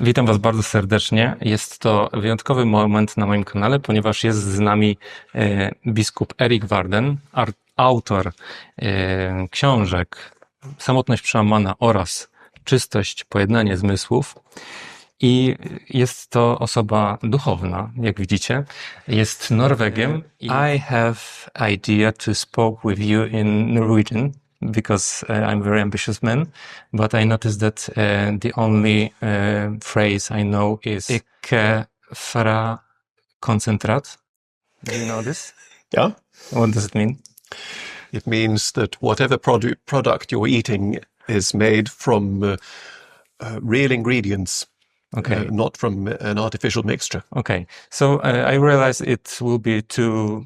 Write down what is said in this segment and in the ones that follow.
Witam Was bardzo serdecznie. Jest to wyjątkowy moment na moim kanale, ponieważ jest z nami biskup Erik Varden, autor książek Samotność przełamana oraz Czystość, pojednanie zmysłów. I jest to osoba duchowna, jak widzicie. Jest Norwegiem. I have idea to speak with you in Norwegian, because I'm a very ambitious man, but I noticed that the only phrase I know is ikke fra koncentrat. Do you know this? Yeah. What does it mean? It means that whatever product you're eating is made from real ingredients, Okay. not from an artificial mixture. Okay. So I realize it will be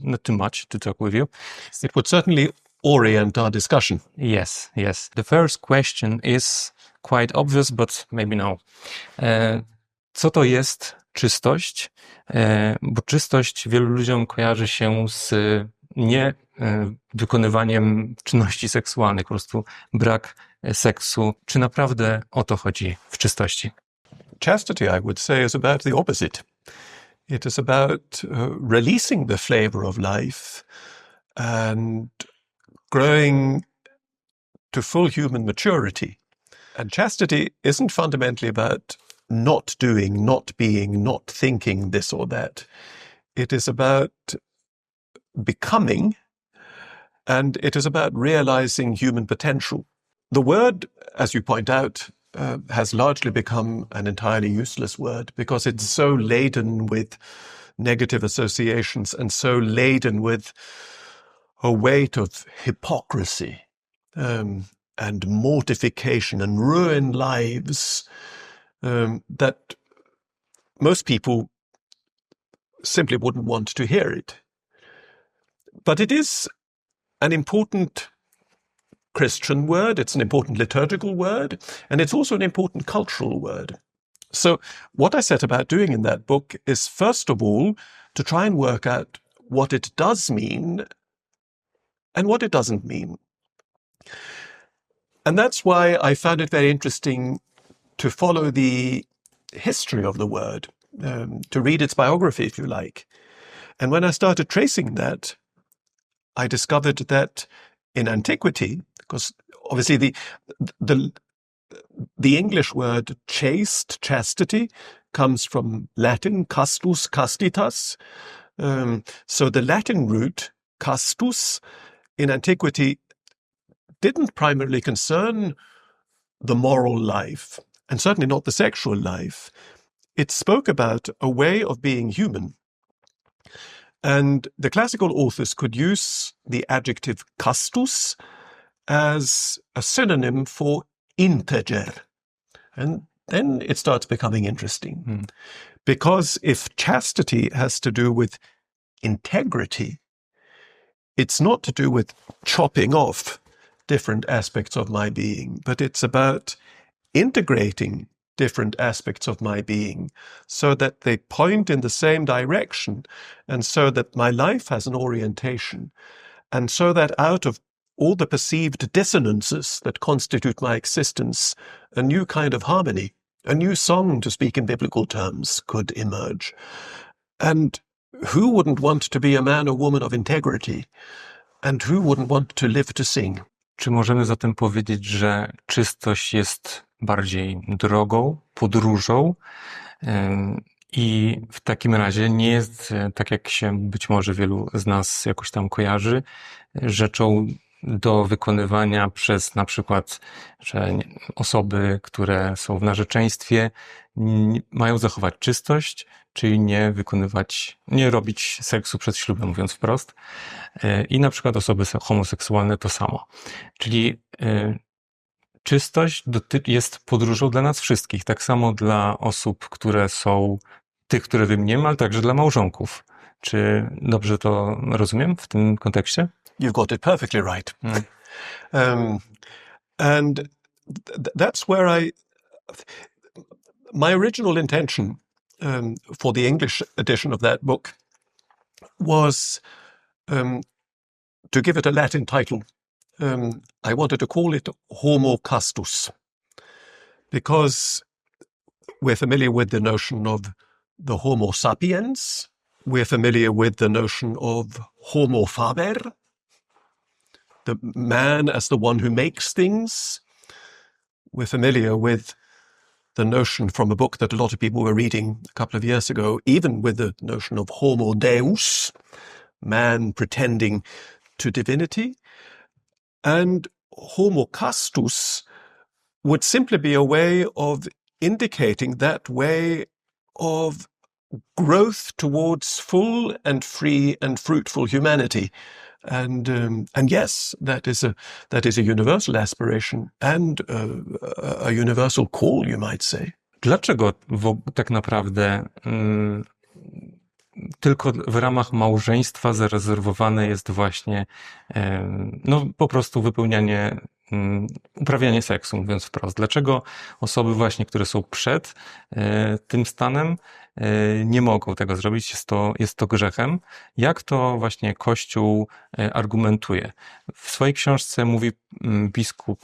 not too much to talk with you. It would certainly orient our discussion. Yes, yes. The first question is quite obvious, but maybe no. Co to jest czystość? Bo czystość wielu ludziom kojarzy się z nie wykonywaniem czynności seksualnych, po prostu brak seksu. Czy naprawdę o to chodzi w czystości? Chastity, I would say, is about the opposite. It is about releasing the flavor of life and growing to full human maturity. And chastity isn't fundamentally about not doing, not being, not thinking this or that. It is about becoming, and it is about realizing human potential. The word, as you point out, has largely become an entirely useless word because it's so laden with negative associations and so laden with a weight of hypocrisy and mortification and ruined lives that most people simply wouldn't want to hear it. But it is an important Christian word, it's an important liturgical word, and it's also an important cultural word. So what I set about doing in that book is, first of all, to try and work out what it does mean and what it doesn't mean. And that's why I found it very interesting to follow the history of the word, to read its biography, if you like. And when I started tracing that, I discovered that in antiquity, because obviously the English word chaste, chastity, comes from Latin castus, castitas. So the Latin root castus in antiquity didn't primarily concern the moral life, and certainly not the sexual life. It spoke about a way of being human. And the classical authors could use the adjective castus as a synonym for integer. And then it starts becoming interesting. Because if chastity has to do with integrity, it's not to do with chopping off different aspects of my being, but it's about integrating different aspects of my being so that they point in the same direction and so that my life has an orientation and so that out of all the perceived dissonances that constitute my existence, a new kind of harmony, a new song, to speak in biblical terms, could emerge. And who wouldn't want to be a man or woman of integrity? And who wouldn't want to live to sing? Czy możemy zatem powiedzieć, że czystość jest bardziej drogą, podróżą i w takim razie nie jest, tak jak się być może wielu z nas jakoś tam kojarzy, rzeczą do wykonywania przez na przykład, że osoby, które są w narzeczeństwie, mają zachować czystość, czyli nie robić seksu przed ślubem, mówiąc wprost. I na przykład osoby homoseksualne to samo. Czyli czystość jest podróżą dla nas wszystkich, tak samo dla osób, które są tych, które wymieniłem, ale także dla małżonków. Czy dobrze to rozumiem w tym kontekście? You've got it perfectly right. And that's where my original intention for the English edition of that book was to give it a Latin title. I wanted to call it Homo Castus, because We're familiar with the notion of the Homo sapiens. We're familiar with the notion of Homo faber, the man as the one who makes things. We're familiar with the notion from a book that a lot of people were reading a couple of years ago, even with the notion of Homo Deus, man pretending to divinity. And Homo Castus would simply be a way of indicating that way of growth towards full and free and fruitful humanity. And yes, that is a universal aspiration and a universal call, you might say. Dlaczego tak naprawdę tylko w ramach małżeństwa zarezerwowane jest właśnie no po prostu wypełnianie, uprawianie seksu, mówiąc wprost? Dlaczego osoby właśnie, które są przed tym stanem, nie mogą tego zrobić? Jest to grzechem. Jak to właśnie Kościół argumentuje? W swojej książce mówi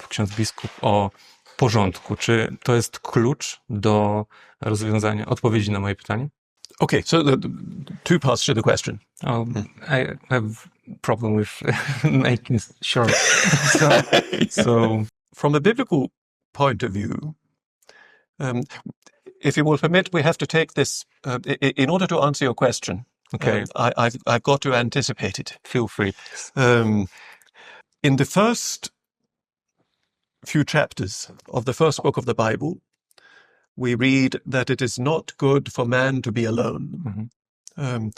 ksiądz biskup o porządku. Czy to jest klucz do rozwiązania, odpowiedzi na moje pytanie? Okay, so the two parts to the question. I have problem with making sure. So, from a biblical point of view, if you will permit, we have to take this in order to answer your question. Okay, I've got to anticipate it. Feel free. In the first few chapters of the first book of the Bible, we read that it is not good for man to be alone. Mm-hmm.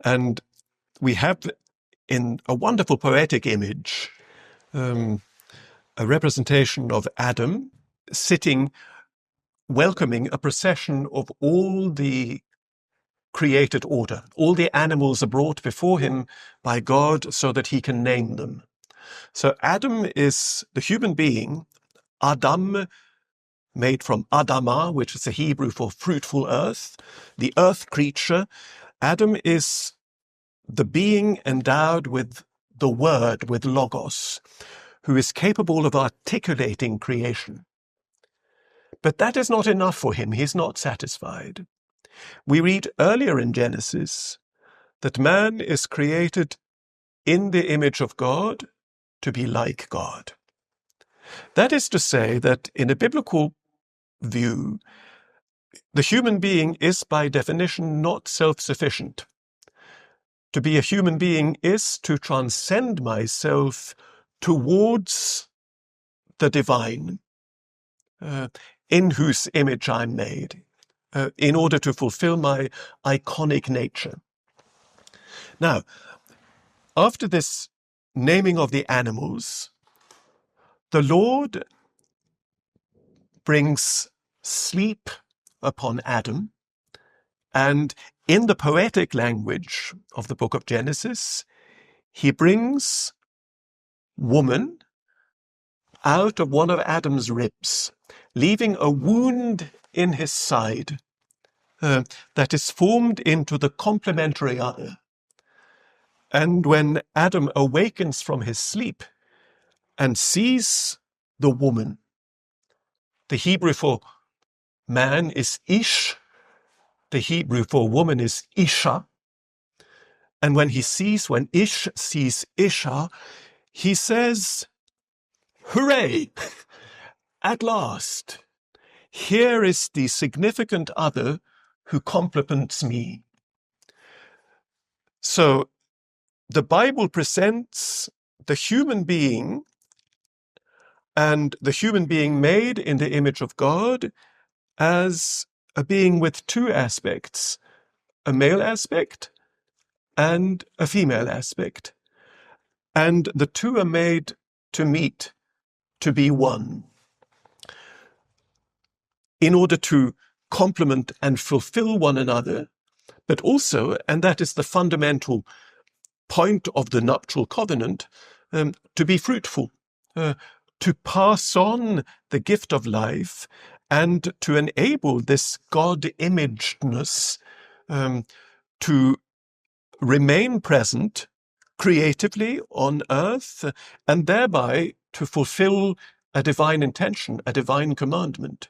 And we have in a wonderful poetic image a representation of Adam sitting, welcoming a procession of all the created order. All the animals are brought before him by God so that he can name them. So Adam is the human being, Adam, made from Adama, which is the Hebrew for fruitful earth, the earth creature. Adam is the being endowed with the word, with logos, who is capable of articulating creation. But that is not enough for him. He's not satisfied. We read earlier in Genesis that man is created in the image of God to be like God. That is to say that in a biblical view, the human being is by definition not self-sufficient. To be a human being is to transcend myself towards the divine, in whose image I'm made, in order to fulfill my iconic nature. Now, after this naming of the animals, the Lord brings sleep upon Adam, and in the poetic language of the book of Genesis, he brings woman out of one of Adam's ribs, leaving a wound in his side that is formed into the complementary other. And when Adam awakens from his sleep and sees the woman, the Hebrew for man is ish, the Hebrew for woman is isha. And when Ish sees isha, he says, hooray, at last, here is the significant other who complements me. So the Bible presents the human being and the human being made in the image of God as a being with two aspects, a male aspect and a female aspect. And the two are made to meet, to be one, in order to complement and fulfill one another, but also, and that is the fundamental point of the nuptial covenant, to be fruitful, to pass on the gift of life and to enable this God-imagedness to remain present creatively on earth and thereby to fulfill a divine intention, a divine commandment.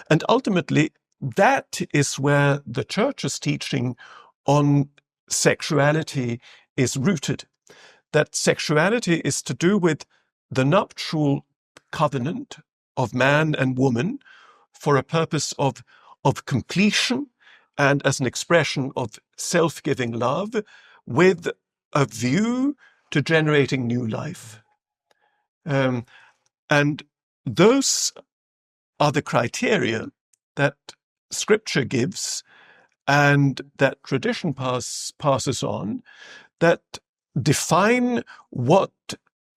And ultimately, that is where the Church's teaching on sexuality is rooted. That sexuality is to do with the nuptial covenant of man and woman for a purpose of completion and as an expression of self-giving love with a view to generating new life. And those are the criteria that Scripture gives and that tradition passes on that define what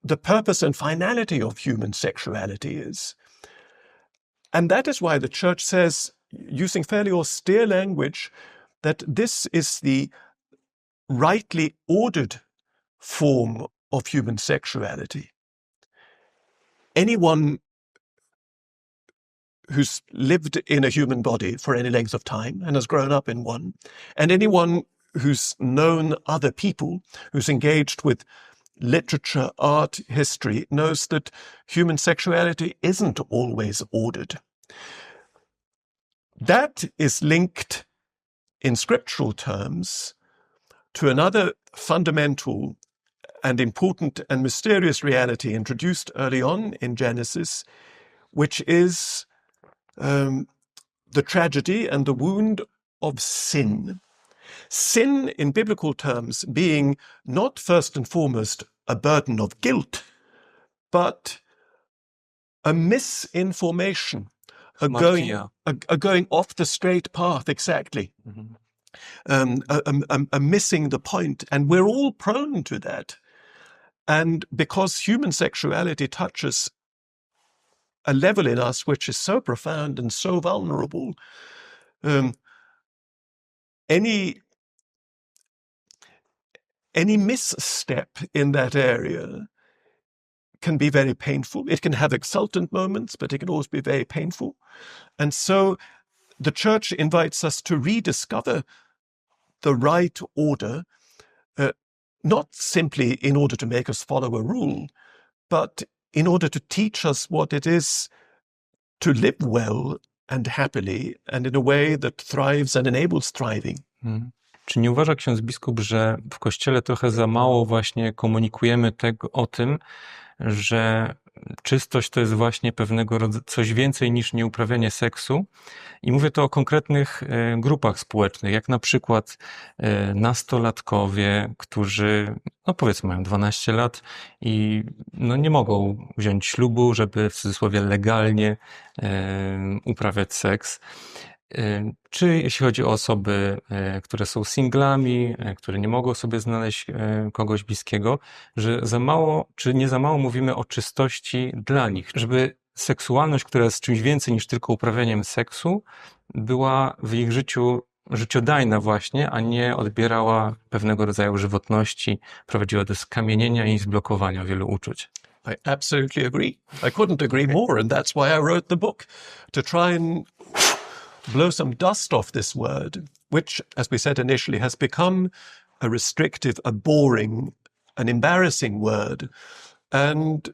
the purpose and finality of human sexuality is. And that is why the Church says, using fairly austere language, that this is the rightly ordered form of human sexuality. Anyone who's lived in a human body for any length of time and has grown up in one, and anyone who's known other people, who's engaged with literature, art, history, knows that human sexuality isn't always ordered. That is linked in scriptural terms to another fundamental and important and mysterious reality introduced early on in Genesis, which is the tragedy and the wound of sin. Sin, in biblical terms, being not first and foremost a burden of guilt, but a misinformation, a going off the straight path, exactly. A missing the point. And we're all prone to that. And because human sexuality touches a level in us which is so profound and so vulnerable, any misstep in that area can be very painful. It can have exultant moments, but it can also be very painful. And so the Church invites us to rediscover the right order, not simply in order to make us follow a rule, but in order to teach us what it is to live well and happily and in a way that thrives and enables thriving. Czy nie uważa ksiądz biskup, że w Kościele trochę za mało właśnie komunikujemy o tym, że czystość to jest właśnie pewnego rodzaju coś więcej niż nieuprawianie seksu? I mówię to o konkretnych grupach społecznych, jak na przykład nastolatkowie, którzy, no powiedzmy, mają 12 lat i no nie mogą wziąć ślubu, żeby w cudzysłowie legalnie uprawiać seks. Czy jeśli chodzi o osoby, które są singlami, które nie mogą sobie znaleźć kogoś bliskiego, że za mało, czy nie za mało mówimy o czystości dla nich, żeby seksualność, która jest czymś więcej niż tylko uprawianiem seksu, była w ich życiu życiodajna właśnie, a nie odbierała pewnego rodzaju żywotności, prowadziła do skamienienia i zblokowania wielu uczuć. I absolutely agree. I couldn't agree more, and that's why I wrote the book, to try and blow some dust off this word, which, as we said initially, has become a restrictive, a boring, an embarrassing word, and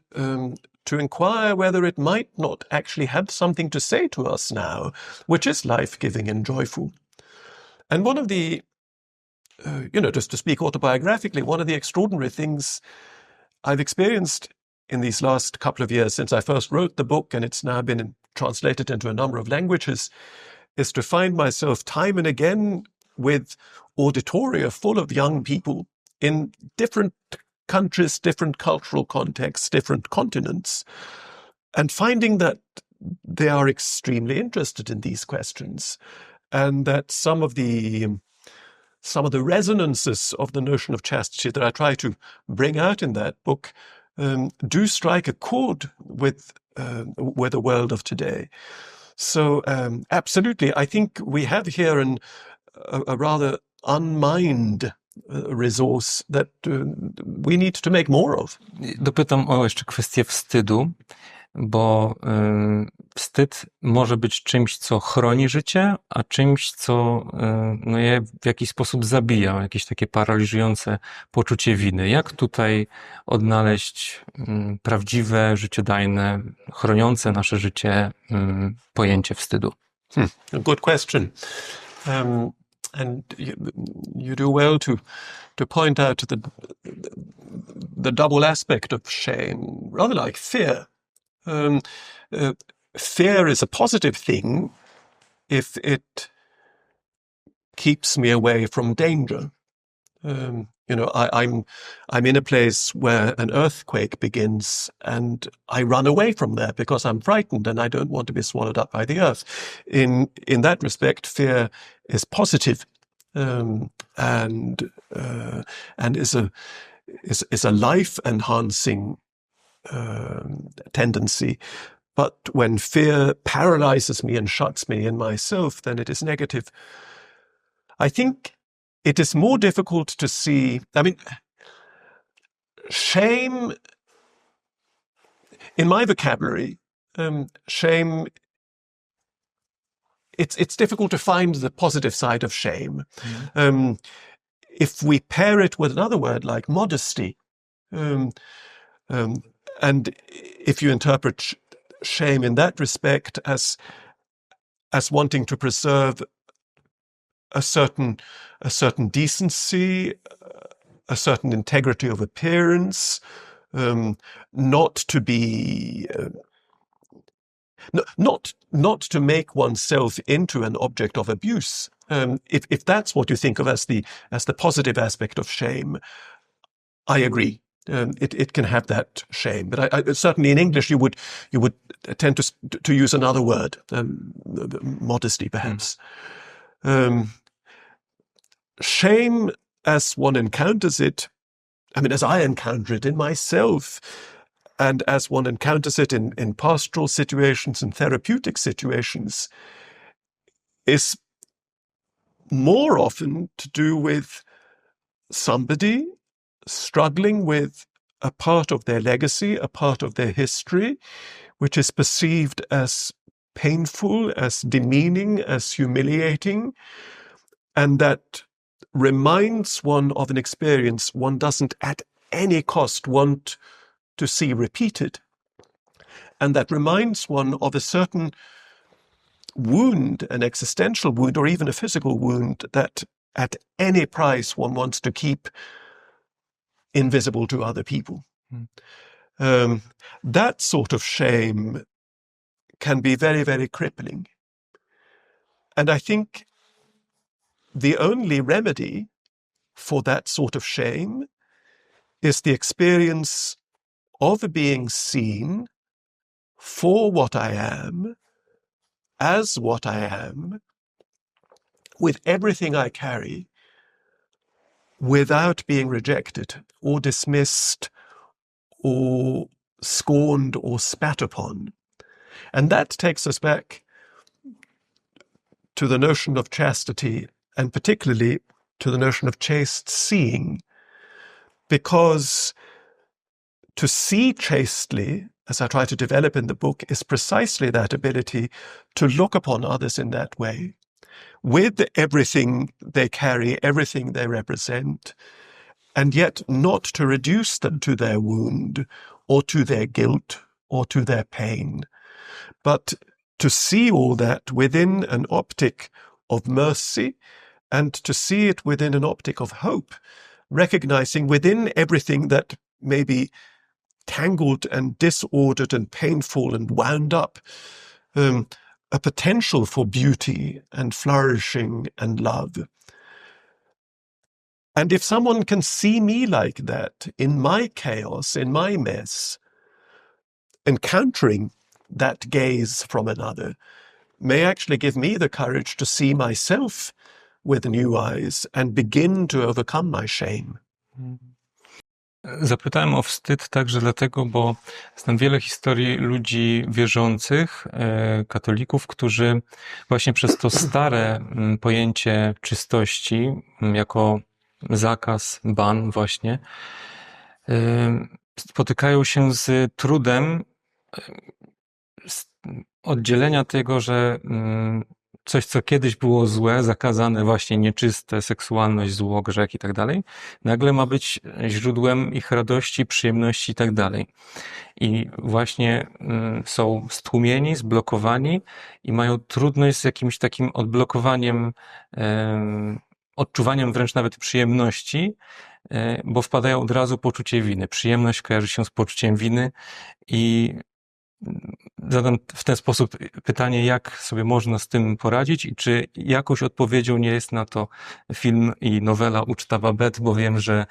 to inquire whether it might not actually have something to say to us now, which is life-giving and joyful. And one of the, just to speak autobiographically, one of the extraordinary things I've experienced in these last couple of years since I first wrote the book, and it's now been translated into a number of languages, is to find myself time and again with auditoria full of young people in different countries, different cultural contexts, different continents, and finding that they are extremely interested in these questions, and that some of the resonances of the notion of chastity that I try to bring out in that book do strike a chord with the world of today. So absolutely, I think we have here a rather unmined resource that we need to make more of. Dopytam o jeszcze kwestię wstydu, bo wstyd może być czymś, co chroni życie, a czymś, co je w jakiś sposób zabija, jakieś takie paraliżujące poczucie winy. Jak tutaj odnaleźć prawdziwe, życiodajne, chroniące nasze życie pojęcie wstydu? A good question. And you do well to point out the double aspect of shame, rather like fear. Fear is a positive thing if it keeps me away from danger. I'm in a place where an earthquake begins, and I run away from there because I'm frightened and I don't want to be swallowed up by the earth. In that respect, fear is positive, and is a life enhancing tendency. But when fear paralyzes me and shuts me in myself, then it is negative. I think it is more difficult to see. I mean, shame, in my vocabulary, shame, it's difficult to find the positive side of shame. If we pair it with another word like modesty, and if you interpret shame in that respect as wanting to preserve a certain decency, a certain integrity of appearance, not to be not to make oneself into an object of abuse. If that's what you think of as the positive aspect of shame, I agree. It can have that shame, but I certainly in English you would tend to use another word, modesty perhaps. Shame, as one encounters it, I mean, as I encounter it in myself, and as one encounters it in pastoral situations and therapeutic situations, is more often to do with somebody struggling with a part of their legacy, a part of their history, which is perceived as painful, as demeaning, as humiliating, and that reminds one of an experience one doesn't at any cost want to see repeated. And that reminds one of a certain wound, an existential wound, or even a physical wound that at any price one wants to keep invisible to other people. That sort of shame can be very, very crippling. And I think the only remedy for that sort of shame is the experience of being seen for what I am, as what I am, with everything I carry, without being rejected or dismissed or scorned or spat upon. And that takes us back to the notion of chastity, and particularly to the notion of chaste seeing, because to see chastely, as I try to develop in the book, is precisely that ability to look upon others in that way, with everything they carry, everything they represent, and yet not to reduce them to their wound or to their guilt or to their pain, but to see all that within an optic of mercy and to see it within an optic of hope, recognizing within everything that may be tangled and disordered and painful and wound up, a potential for beauty and flourishing and love. And if someone can see me like that, in my chaos, in my mess, encountering that gaze from another, may actually give me the courage to see myself with new eyes and begin to overcome my shame. Zapytałem o wstyd także dlatego, bo znam wiele historii ludzi wierzących, katolików, którzy właśnie przez to stare pojęcie czystości, jako zakaz, ban właśnie, spotykają się z trudem oddzielenia tego, że coś, co kiedyś było złe, zakazane, właśnie nieczyste, seksualność, zło, grzech i tak dalej, nagle ma być źródłem ich radości, przyjemności i tak dalej. I właśnie są stłumieni, zblokowani i mają trudność z jakimś takim odblokowaniem, odczuwaniem wręcz nawet przyjemności, bo wpadają od razu poczucie winy. Przyjemność kojarzy się z poczuciem winy i zadam w ten sposób pytanie, jak sobie można z tym poradzić i czy jakąś odpowiedzią nie jest na to film i nowela Uczta Babet, bo wiem, że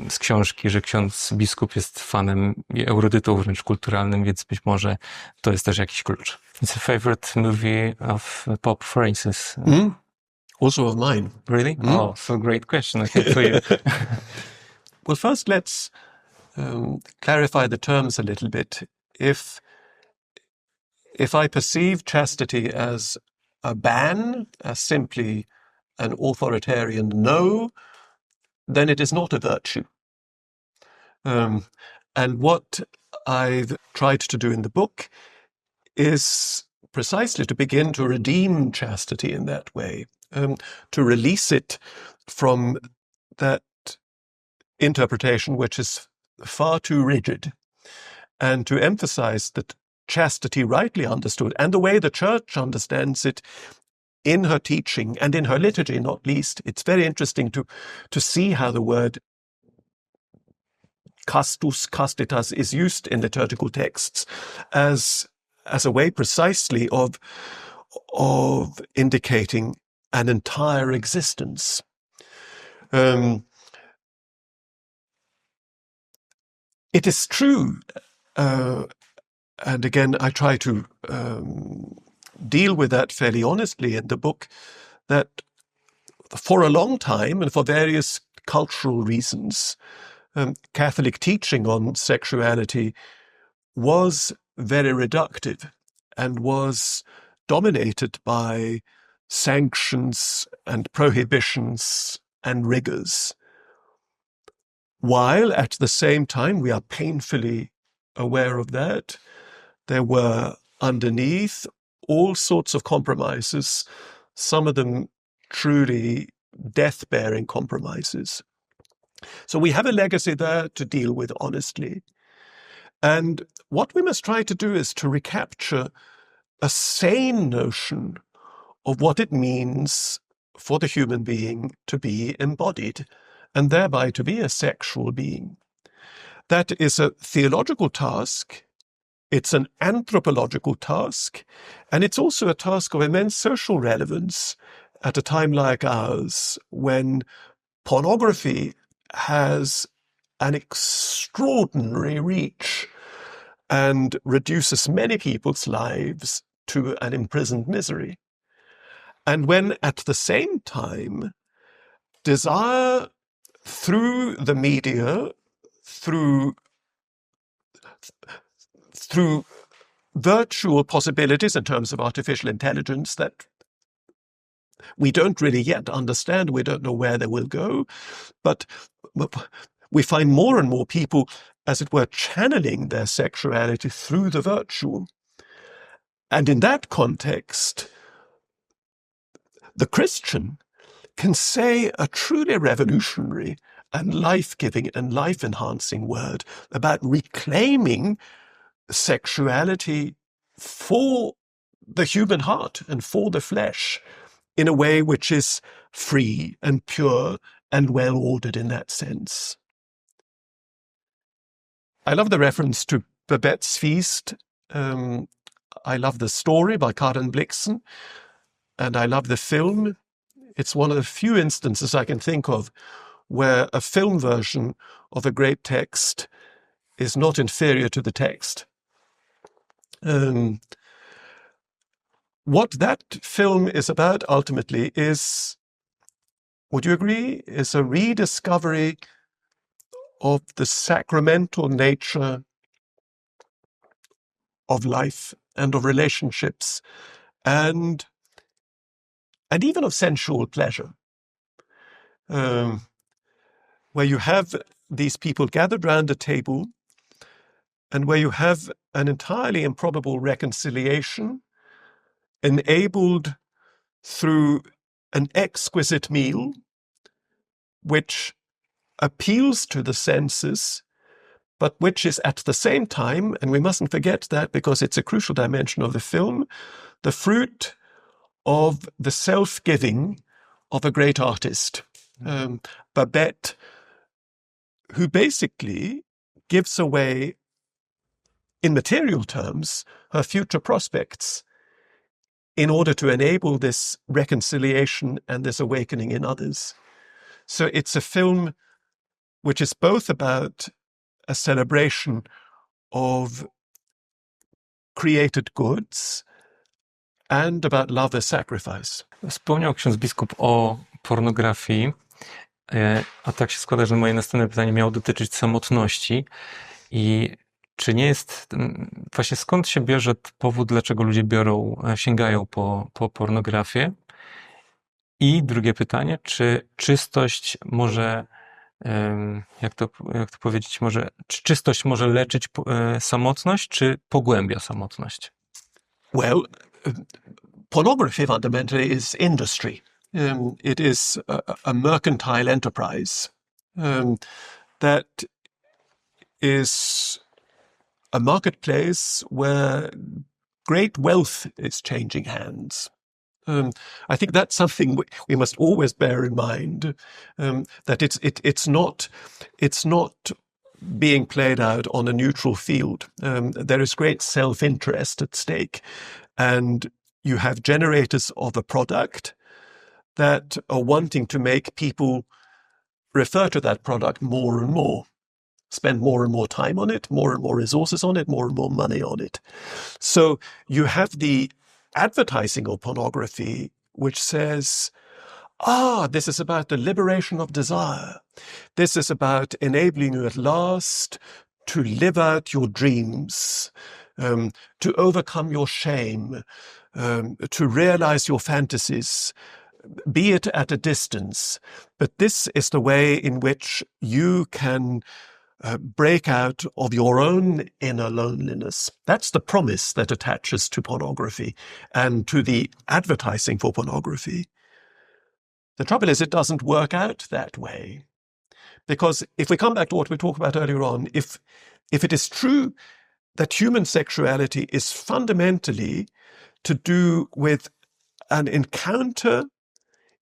z książki, że ksiądz biskup jest fanem i erudytą wręcz kulturalnym, więc być może to jest też jakiś klucz. It's a favorite movie of Pope Francis. Also of mine. Really? Oh, so great question, I think, for you. Well, first let's clarify the terms a little bit. If I perceive chastity as a ban, as simply an authoritarian no, then it is not a virtue. And what I've tried to do in the book is precisely to begin to redeem chastity in that way, to release it from that interpretation which is far too rigid, and to emphasize that chastity, rightly understood, and the way the Church understands it in her teaching and in her liturgy, not least, it's very interesting to see how the word castus, castitas is used in liturgical texts as a way precisely of indicating an entire existence. It is true, and again, I try to deal with that fairly honestly in the book, that for a long time and for various cultural reasons, Catholic teaching on sexuality was very reductive and was dominated by sanctions and prohibitions and rigors, while at the same time, we are painfully aware of that, there were underneath all sorts of compromises, some of them truly death-bearing compromises. So we have a legacy there to deal with honestly. And what we must try to do is to recapture a sane notion of what it means for the human being to be embodied, and thereby to be a sexual being. That is a theological task, it's an anthropological task, and it's also a task of immense social relevance at a time like ours, when pornography has an extraordinary reach and reduces many people's lives to an imprisoned misery. And when at the same time, desire through the media, through virtual possibilities in terms of artificial intelligence that we don't really yet understand, we don't know where they will go, but we find more and more people, as it were, channeling their sexuality through the virtual. And in that context, the Christian can say a truly revolutionary and life-giving and life-enhancing word about reclaiming sexuality for the human heart and for the flesh in a way which is free and pure and well-ordered in that sense. I love the reference to Babette's feast. I love the story by Karen Blixen, and I love the film. It's one of the few instances I can think of where a film version of a great text is not inferior to the text. What that film is about ultimately is, would you agree, is a rediscovery of the sacramental nature of life and of relationships and even of sensual pleasure, where you have these people gathered round a table and where you have an entirely improbable reconciliation enabled through an exquisite meal, which appeals to the senses, but which is at the same time, and we mustn't forget that because it's a crucial dimension of the film, the fruit of the self-giving of a great artist, Babette, who basically gives away, in material terms, her future prospects in order to enable this reconciliation and this awakening in others. So it's a film which is both about a celebration of created goods and about love as sacrifice. Wspomniał ksiądz biskup o pornografii, a tak się składa, że moje następne pytanie miało dotyczyć samotności i czy nie jest, właśnie skąd się bierze powód, dlaczego ludzie sięgają po pornografię? I drugie pytanie, czy czystość może, jak to powiedzieć, czy czystość może leczyć samotność, czy pogłębia samotność? Well, pornography fundamentally is industry. It is a mercantile enterprise that is a marketplace where great wealth is changing hands. I think that's something we must always bear in mind, that it's not being played out on a neutral field. There is great self-interest at stake, and you have generators of a product that are wanting to make people refer to that product more and more, spend more and more time on it, more and more resources on it, more and more money on it. So you have the advertising of pornography, which says, this is about the liberation of desire. This is about enabling you at last to live out your dreams, to overcome your shame, to realize your fantasies, be it at a distance. But this is the way in which you can break out of your own inner loneliness. That's the promise that attaches to pornography and to the advertising for pornography. The trouble is, it doesn't work out that way. Because if we come back to what we talked about earlier on, if it is true that human sexuality is fundamentally to do with an encounter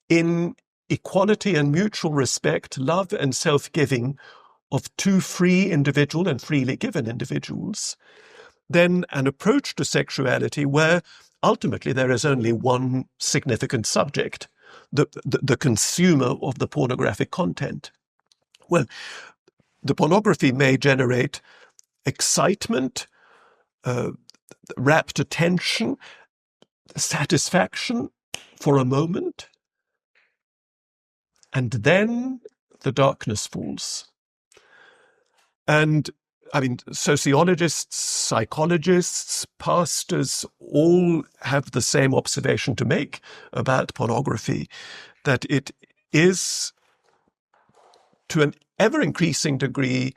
in equality and mutual respect, love and self-giving of two free individual and freely given individuals, then an approach to sexuality where ultimately there is only one significant subject, the consumer of the pornographic content. Well, the pornography may generate excitement, rapt attention, satisfaction for a moment, and then the darkness falls. And I mean, sociologists, psychologists, pastors all have the same observation to make about pornography, that it is to an ever-increasing degree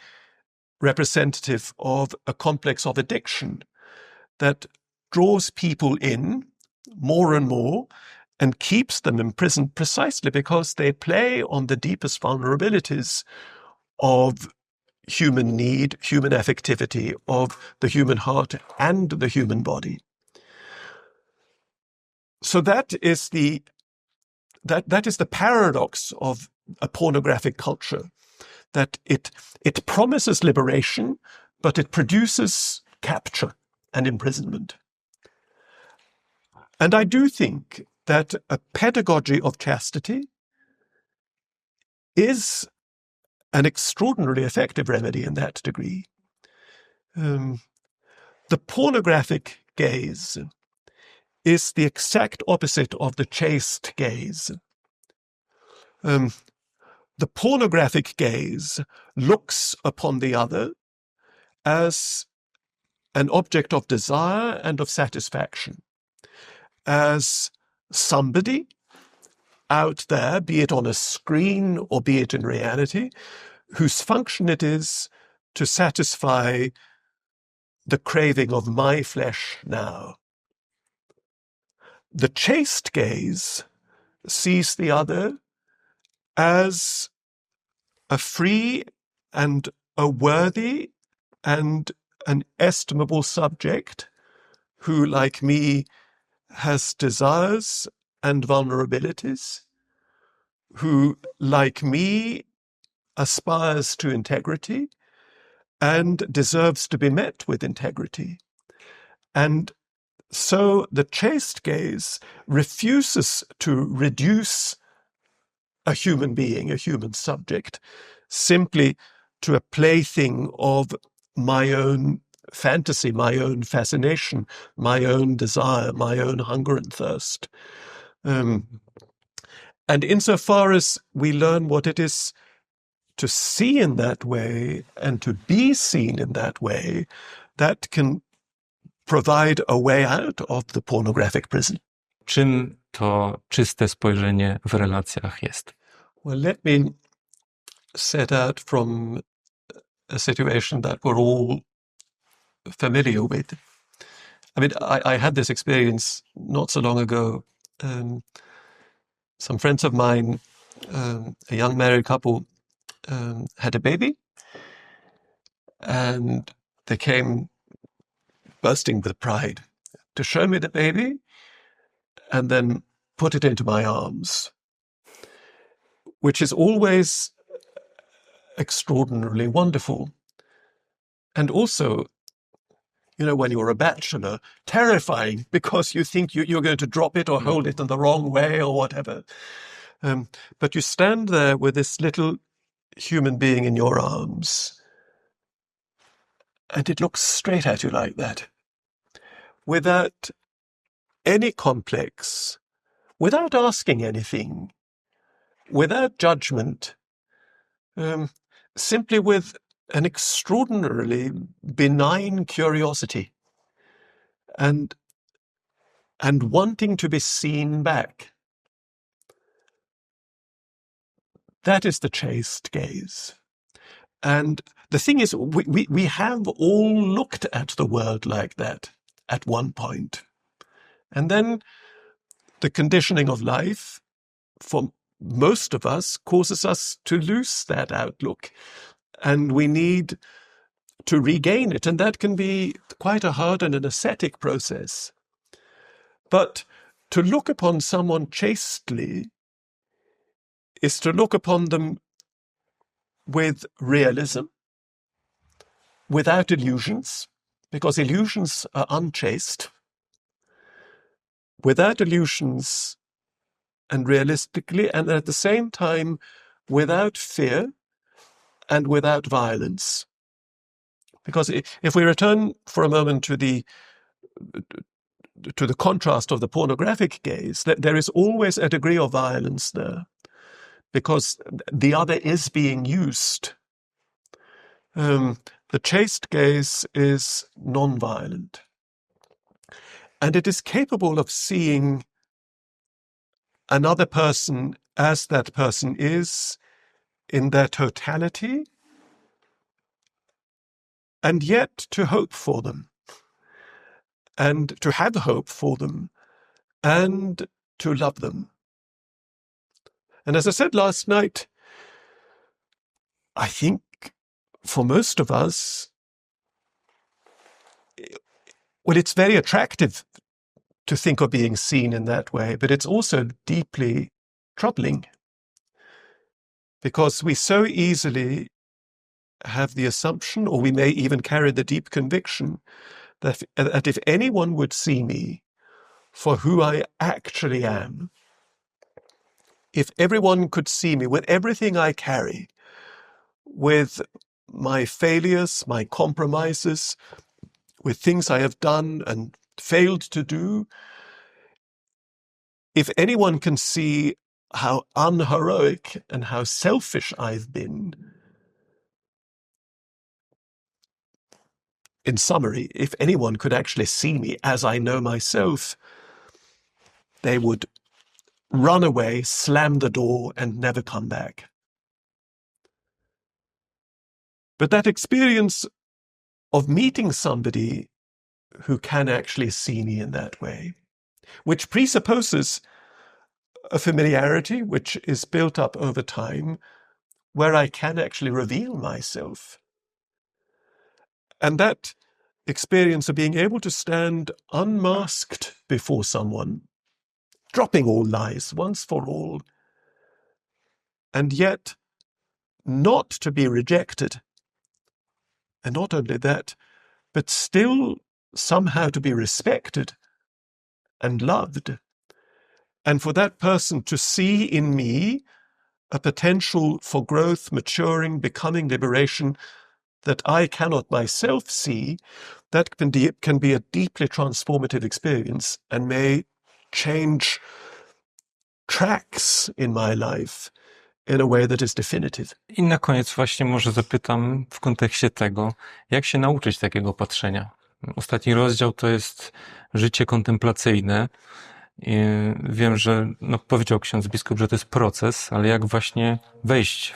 representative of a complex of addiction that draws people in more and more and keeps them imprisoned precisely because they play on the deepest vulnerabilities of human need, human affectivity, of the human heart and the human body. So that is the paradox of a pornographic culture, that it promises liberation, but it produces capture and imprisonment. And I do think that a pedagogy of chastity is an extraordinarily effective remedy in that degree. The pornographic gaze is the exact opposite of the chaste gaze. The pornographic gaze looks upon the other as an object of desire and of satisfaction, as somebody out there, be it on a screen or be it in reality, whose function it is to satisfy the craving of my flesh now. the chaste gaze sees the other as a free and a worthy and an estimable subject who, like me, has desires and vulnerabilities, who, like me, aspires to integrity and deserves to be met with integrity. And so the chaste gaze refuses to reduce a human being, a human subject, simply to a plaything of my own fantasy, my own fascination, my own desire, my own hunger and thirst. And insofar as we learn what it is to see in that way and to be seen in that way, that can provide a way out of the pornographic prison. Czym to czyste spojrzenie w relacjach jest? Well, let me set out from a situation that we're all familiar with. I mean, I had this experience not so long ago. Some friends of mine, a young married couple, had a baby, and they came bursting with pride to show me the baby and then put it into my arms, which is always extraordinarily wonderful. And also, you know, when you're a bachelor, terrifying because you think you're going to drop it or hold it in the wrong way or whatever. But you stand there with this little human being in your arms, and it looks straight at you like that, without any complex, without asking anything, without judgment, simply with an extraordinarily benign curiosity and wanting to be seen back. That is the chaste gaze. And the thing is, we have all looked at the world like that at one point. And then the conditioning of life, for most of us, causes us to lose that outlook. And we need to regain it. And that can be quite a hard and an ascetic process. But to look upon someone chastely is to look upon them with realism, without illusions, because illusions are unchaste, without illusions and realistically, and at the same time without fear and without violence. Because if we return for a moment to the contrast of the pornographic gaze, that there is always a degree of violence there, because the other is being used. The chaste gaze is non-violent, and it is capable of seeing another person as that person is in their totality, and yet to hope for them, and to have hope for them, and to love them. And as I said last night, I think for most of us, well, it's very attractive to think of being seen in that way, but it's also deeply troubling, because we so easily have the assumption, or we may even carry the deep conviction, that if anyone would see me for who I actually am, if everyone could see me with everything I carry, with my failures, my compromises, with things I have done and failed to do, if anyone can see how unheroic and how selfish I've been, in summary, if anyone could actually see me as I know myself, they would run away, slam the door, and never come back. But that experience of meeting somebody who can actually see me in that way, which presupposes a familiarity which is built up over time, where I can actually reveal myself. And that experience of being able to stand unmasked before someone, dropping all lies once for all, and yet not to be rejected. And not only that, but still somehow to be respected and loved. And for that person to see in me a potential for growth, maturing, becoming, liberation that I cannot myself see, that can be a deeply transformative experience and may change tracks in my life in a way that is definitive. I na koniec właśnie może zapytam w kontekście tego, jak się nauczyć takiego patrzenia. Ostatni rozdział to jest życie kontemplacyjne. I wiem, że powiedział ksiądz biskup, że to jest proces, ale jak właśnie wejść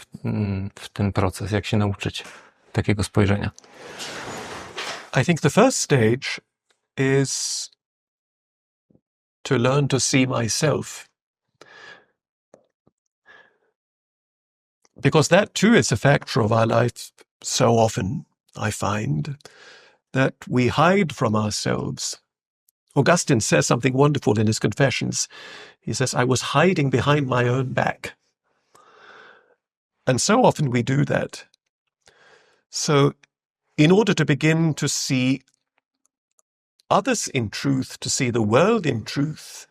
w ten proces, jak się nauczyć takiego spojrzenia? I think the first stage is to learn to see myself. Because that too is a factor of our life so often, I find, that we hide from ourselves. Augustine says something wonderful in his Confessions. He says, I was hiding behind my own back. And so often we do that. So in order to begin to see others in truth, to see the world in truth,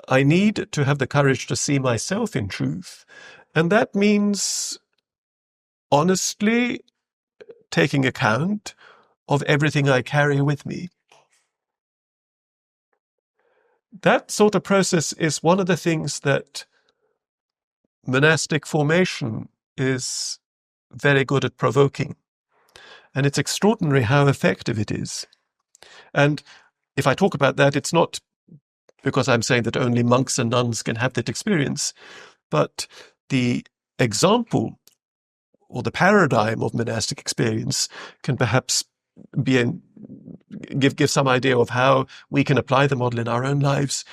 I need to have the courage to see myself in truth. And that means honestly taking account of everything I carry with me. That sort of process is one of the things that monastic formation is very good at provoking. And it's extraordinary how effective it is. And if I talk about that, it's not because I'm saying that only monks and nuns can have that experience, but the example or the paradigm of monastic experience can perhaps give some idea of how we can apply the model in our own lives.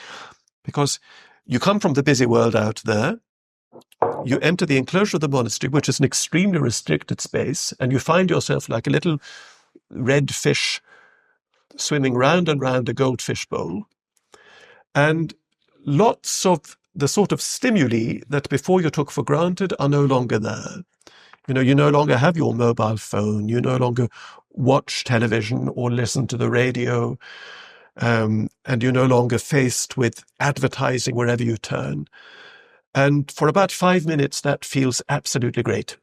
Because you come from the busy world out there, you enter the enclosure of the monastery, which is an extremely restricted space, and you find yourself like a little red fish swimming round and round a goldfish bowl. And lots of the sort of stimuli that before you took for granted are no longer there. You no longer have your mobile phone, you no longer watch television or listen to the radio, and you're no longer faced with advertising wherever you turn. And for about 5 minutes, that feels absolutely great.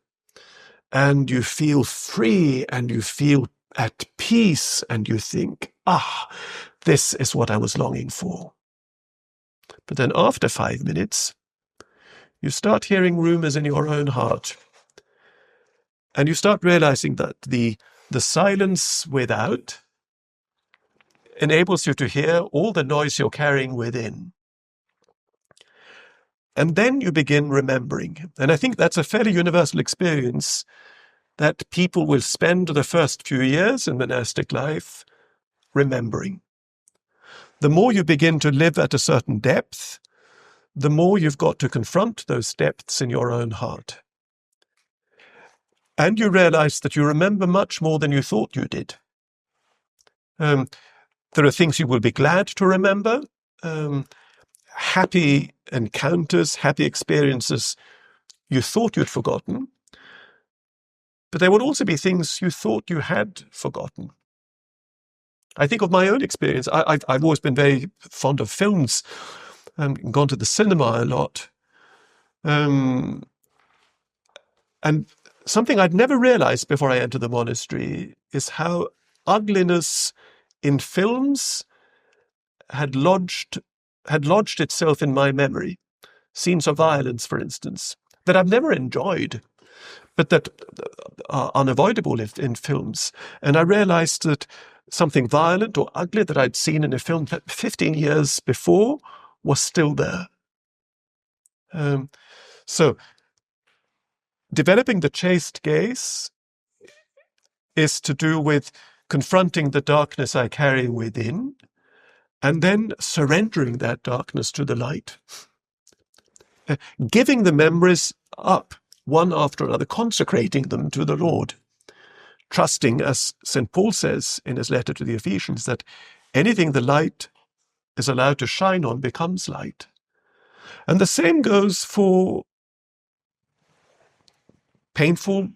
And you feel free and you feel at peace and you think, this is what I was longing for. But then after 5 minutes, you start hearing rumors in your own heart. And you start realizing that the silence without enables you to hear all the noise you're carrying within. And then you begin remembering. And I think that's a fairly universal experience, that people will spend the first few years in monastic life remembering. The more you begin to live at a certain depth, the more you've got to confront those depths in your own heart. And you realize that you remember much more than you thought you did. There are things you will be glad to remember, happy encounters, happy experiences you thought you'd forgotten. But there would also be things you thought you had forgotten. I think of my own experience. I've always been very fond of films and gone to the cinema a lot. And something I'd never realized before I entered the monastery is how ugliness in films had lodged itself in my memory. Scenes of violence, for instance, that I've never enjoyed, but that are unavoidable in films. And I realized that something violent or ugly that I'd seen in a film 15 years before was still there. So developing the chaste gaze is to do with confronting the darkness I carry within and then surrendering that darkness to the light, giving the memories up one after another, consecrating them to the Lord, trusting, as St. Paul says in his letter to the Ephesians, that anything the light is allowed to shine on becomes light. And the same goes for painful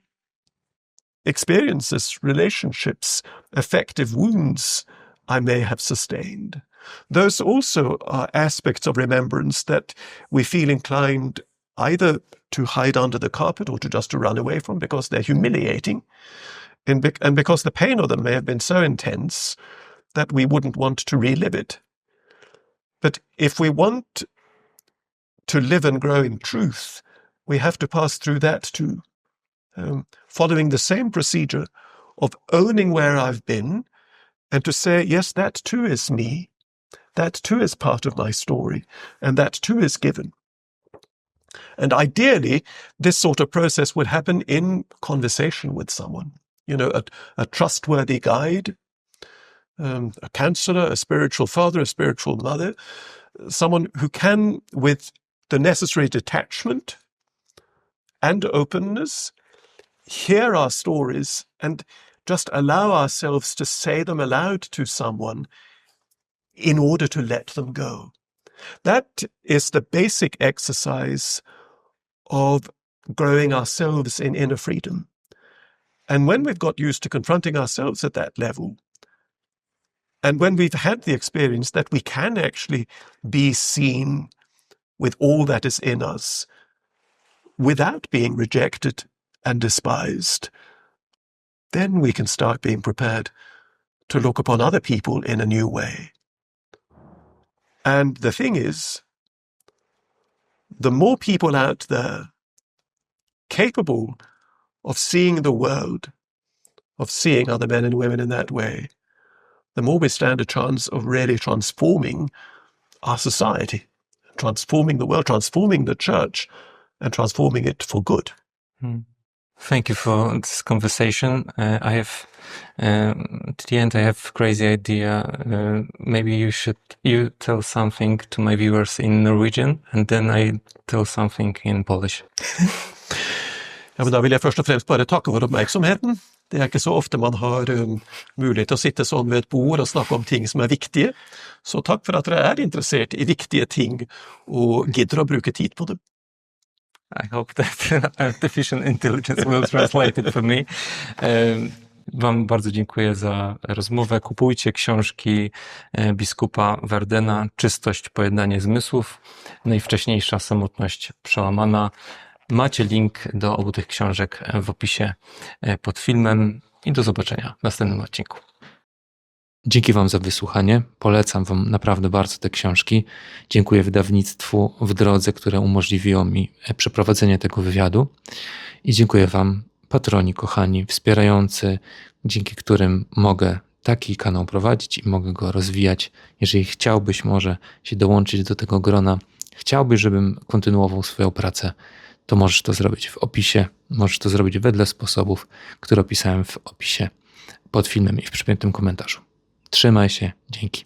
experiences, relationships, affective wounds I may have sustained. Those also are aspects of remembrance that we feel inclined either to hide under the carpet or to just to run away from because they're humiliating, and because the pain of them may have been so intense that we wouldn't want to relive it. But if we want to live and grow in truth, we have to pass through that too, following the same procedure of owning where I've been and to say, yes, that too is me. That too is part of my story, and that too is given. And ideally, this sort of process would happen in conversation with someone, a trustworthy guide, a counselor, a spiritual father, a spiritual mother, someone who can, with the necessary detachment and openness, hear our stories and just allow ourselves to say them aloud to someone in order to let them go. That is the basic exercise of growing ourselves in inner freedom. And when we've got used to confronting ourselves at that level, and when we've had the experience that we can actually be seen with all that is in us without being rejected and despised, then we can start being prepared to look upon other people in a new way. And the thing is, the more people out there capable of seeing the world, of seeing other men and women in that way, the more we stand a chance of really transforming our society, transforming the world, transforming the church, and transforming it for good. Thank you for this conversation. I have, to the end, I have a crazy idea. Maybe you tell something to my viewers in Norwegian, and then I tell something in Polish. Ja, men da vil jeg først og fremst bare takke for oppmerksomheten. Det er ikke så ofte man har mulighet til å sitte sånn ved et bord og snakke om ting som er viktige. Så takk for at dere er interessert i viktige ting og gidder å bruke tid på dem. I hope that artificial intelligence will translate it for me. Wam bardzo dziękuję za rozmowę. Kupujcie książki biskupa Vardena, Czystość, pojednanie zmysłów, Najwcześniejsza samotność przełamana. Macie link do obu tych książek w opisie pod filmem i do zobaczenia w następnym odcinku. Dzięki Wam za wysłuchanie. Polecam Wam naprawdę bardzo te książki. Dziękuję wydawnictwu W Drodze, które umożliwiło mi przeprowadzenie tego wywiadu. I dziękuję Wam, patroni kochani, wspierający, dzięki którym mogę taki kanał prowadzić i mogę go rozwijać. Jeżeli chciałbyś może się dołączyć do tego grona, chciałbyś, żebym kontynuował swoją pracę, to możesz to zrobić w opisie. Możesz to zrobić wedle sposobów, które opisałem w opisie pod filmem i w przypiętym komentarzu. Trzymaj się, dzięki.